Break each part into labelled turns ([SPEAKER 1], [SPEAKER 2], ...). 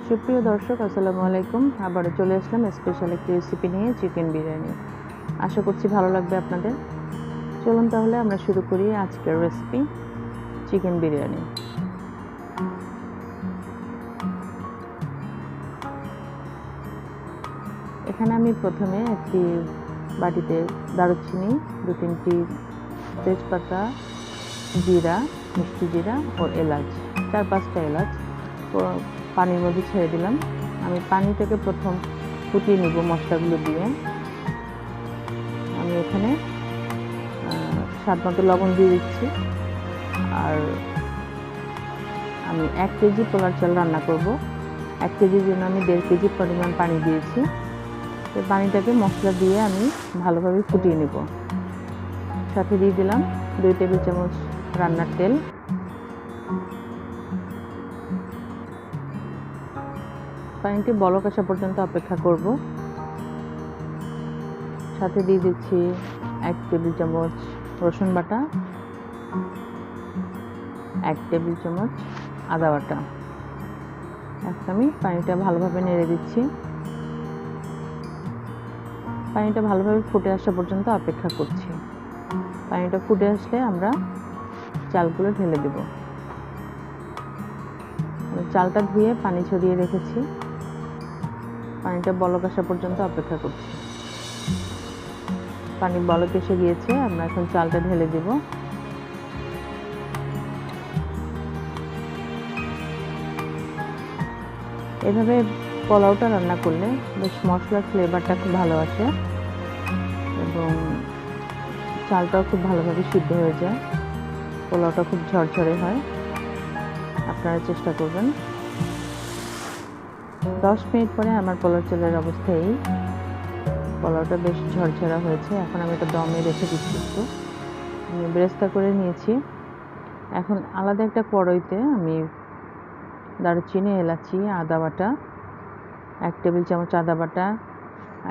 [SPEAKER 1] সুপ্রিয় দর্শক, আসসালামু আলাইকুম। আবারও চলে আসলাম স্পেশাল একটি রেসিপি নিয়ে, চিকেন বিরিয়ানি। আশা করছি ভালো লাগবে আপনাদের। চলুন তাহলে আমরা শুরু করি আজকের রেসিপি, চিকেন বিরিয়ানি। এখানে আমি প্রথমে একটি বাটিতে দারুচিনি, 2-3টি তেজপাতা, জিরা, মিষ্টি জিরা ও এলাচ, 4-5টা এলাচ পানির মধ্যে ছেড়ে দিলাম। আমি পানিটাকে প্রথম ফুটিয়ে নিব মশলাগুলো দিয়ে। আমি এখানে স্বাদ মতো লবণ দিয়ে দিচ্ছি। আর আমি 1 কেজি পোলার চাল রান্না করব। 1 কেজির জন্য আমি 1.5 কেজি পরিমাণ পানি দিয়েছি। এই পানিটাকে মশলা দিয়ে আমি ভালোভাবে ফুটিয়ে নেব। সাথে দিয়ে দিলাম 2 টেবিল চামচ রান্নার তেল। পানিটি বলক আসা পর্যন্ত অপেক্ষা করব। সাথে দিয়ে দিচ্ছি 1 টেবিল চামচ রসুন বাটা, 1 টেবিল চামচ আদা বাটা। এখন আমি পানিটা ভালোভাবে নেড়ে দিচ্ছি। পানিটা ভালোভাবে ফুটে আসা পর্যন্ত অপেক্ষা করছি। পানিটা ফুটে আসলে আমরা চালগুলো ঢেলে দেব। চালটা ধুয়ে পানি ছড়িয়ে রেখেছি। পানিটা বলক আসা পর্যন্ত অপেক্ষা করছি। পানি বলক এসে গিয়েছে, আমরা এখন চালটা ঢেলে দেব। এভাবে পোলাওটা রান্না করলে বেশ মশলার ফ্লেভারটা খুব ভালো আসে এবং চালটাও খুব ভালোভাবে সিদ্ধ হয়ে যায়। পোলাওটা খুব ঝরঝরে হয়। আপনারা চেষ্টা করবেন। 10 মিনিট পরে আমার পোলাও চালের অবস্থা এই। পোলাওটা বেশ ঝরঝরা হয়েছে। এখন আমি এটা দমে রেখে দিচ্ছি। একটু আমি বেরেস্তা করে নিয়েছি। এখন আলাদা একটা কড়াইতে আমি দারুচিনি, এলাচি, আদা বাটা, 1 টেবিল চামচ আদা বাটা,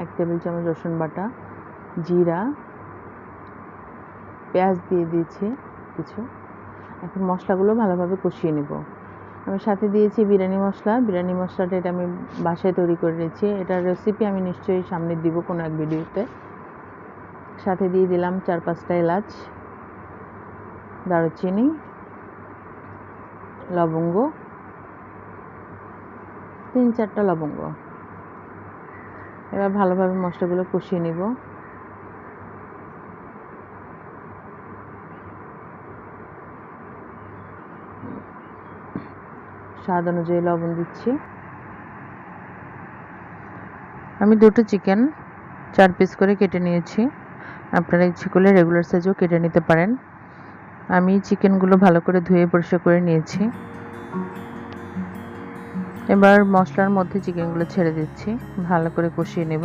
[SPEAKER 1] 1 টেবিল চামচ রসুন বাটা, জিরা, পেঁয়াজ দিয়ে দিয়েছি কিছু। এখন মশলাগুলো ভালোভাবে কষিয়ে নেব। আমি সাথে দিয়েছি বিরিয়ানি মশলা। বিরিয়ানি মশলাটা এটা আমি বাসায় তৈরি করে নিয়েছি। এটার রেসিপি আমি নিশ্চয়ই সামনে দিব কোনো এক ভিডিওতে। সাথে দিয়ে দিলাম 4-5টা এলাচ, দারুচিনি, লবঙ্গ, 3-4টা লবঙ্গ। এবার ভালোভাবে মশলাগুলো কষিয়ে নেব। স্বাদ অনুযায়ী লবণ দিচ্ছি। আমি 2টো চিকেন 4 পিস করে কেটে নিয়েছি। আপনারা ইচ্ছে করলে রেগুলার সাইজেও কেটে নিতে পারেন। আমি চিকেনগুলো ভালো করে ধুয়ে পরিষ্কার করে নিয়েছি। এবার মশলার মধ্যে চিকেনগুলো ছেড়ে দিচ্ছি। ভালো করে কষিয়ে নেব।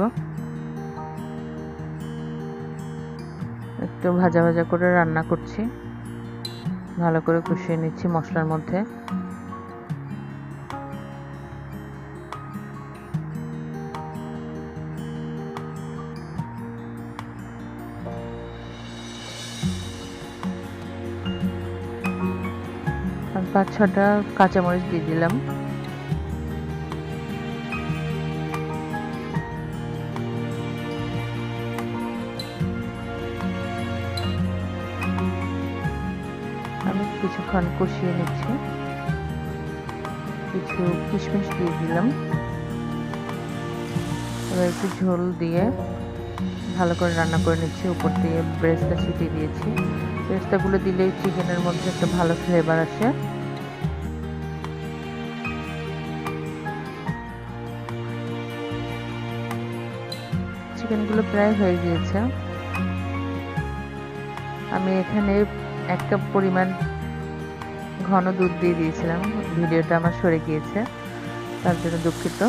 [SPEAKER 1] একটু ভাজা ভাজা করে রান্না করছি। ভালো করে কষিয়ে নিচ্ছি মশলার মধ্যে। আর 5-6টা কাঁচামরিচ দিয়ে দিলাম। আমি কিছুক্ষণ কষিয়ে নিচ্ছি। কিছু কিশমিশ দিয়ে দিলাম। এবার একটু ঝোল দিয়ে ভালো করে রান্না করে নিচ্ছি। উপর দিয়ে ব্রেস্তা ছিটিয়ে দিয়েছি। ব্রেস্তাগুলো দিলে চিকেনের মধ্যে একটা ভালো ফ্লেভার আসে। চিকেনগুলো প্রায় হয়ে গিয়েছে। আমি এখানে 1 কাপ পরিমাণ ঘন দুধ দিয়ে দিয়েছিলাম। ভিডিওটা আমার সরে গিয়েছে, তার জন্য দুঃখিত।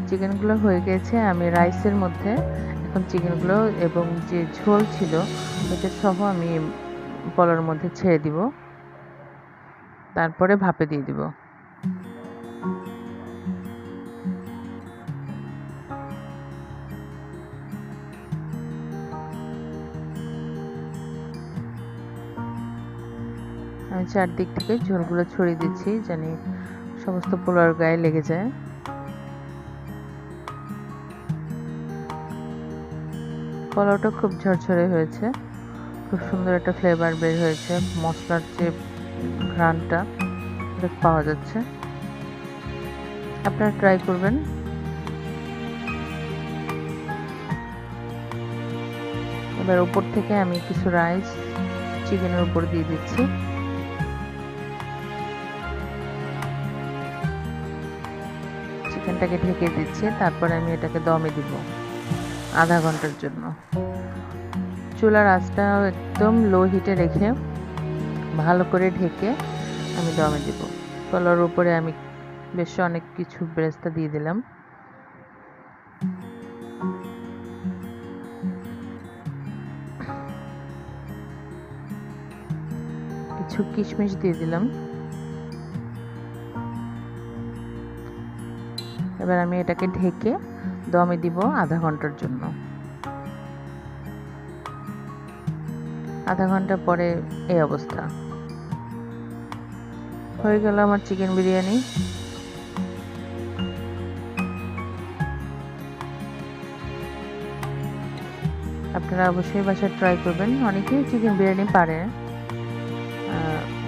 [SPEAKER 1] চিকেনগুলো হয়ে গেছে। আমি রাইসের মধ্যে এখন চিকেনগুলো এবং যে ঝোল ছিল এটা সহ আমি পোলাওর মধ্যে ছেড়ে দিব। তারপরে ভাপে দিয়ে দিব। আমি চারদিক থেকে ঝোলগুলো ছড়িয়ে দিচ্ছি, জানি সমস্ত পোলাওর গায়ে লেগে যায়। পোলাওটা খুব ঝরঝরে হয়েছে, খুব সুন্দর একটা ফ্লেভার বের হয়েছে, মশলার যে ঘ্রাণটা পাওয়া যাচ্ছে। আপনারা ট্রাই করবেন। এবার উপর থেকে আমি কিছু রাইস চিকেনের উপর দিয়ে দিচ্ছি। চিকেনটাকে ঢেকে দিচ্ছি, তারপরে আমি এটাকে দমে দিব আধা ঘন্টার জন্য। চুলার আঁচটা একদম লো হিটে রেখে ভালো করে ঢেকে আমি দমে দিব। পোলাওর উপরে আমি বেশ অনেক কিছু বেরেস্তা দিয়ে দিলাম। কিছু কিশমিশ দিয়ে দিলাম। এবার আমি এটাকে ঢেকে দমে দিব আধা ঘন্টার জন্য। আধা ঘন্টা পরে এই অবস্থা হয়ে গেল আমার চিকেন বিরিয়ানি। আপনারা অবশ্যই বাসায় ট্রাই করবেন। অনেকেই চিকেন বিরিয়ানি পারে,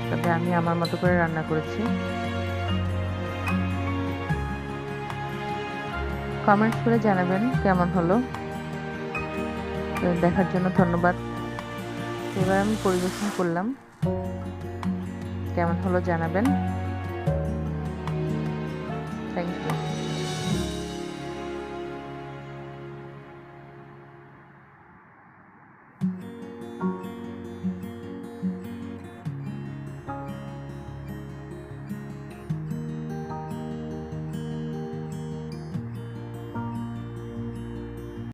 [SPEAKER 1] তবে আমি আমার মতো করে রান্না করেছি। কমেন্টস করে জানাবেন কেমন হলো। দেখার জন্য ধন্যবাদ। এবার আমি পরিবেশন করলাম, কেমন হলো জানাবেন। Thank you.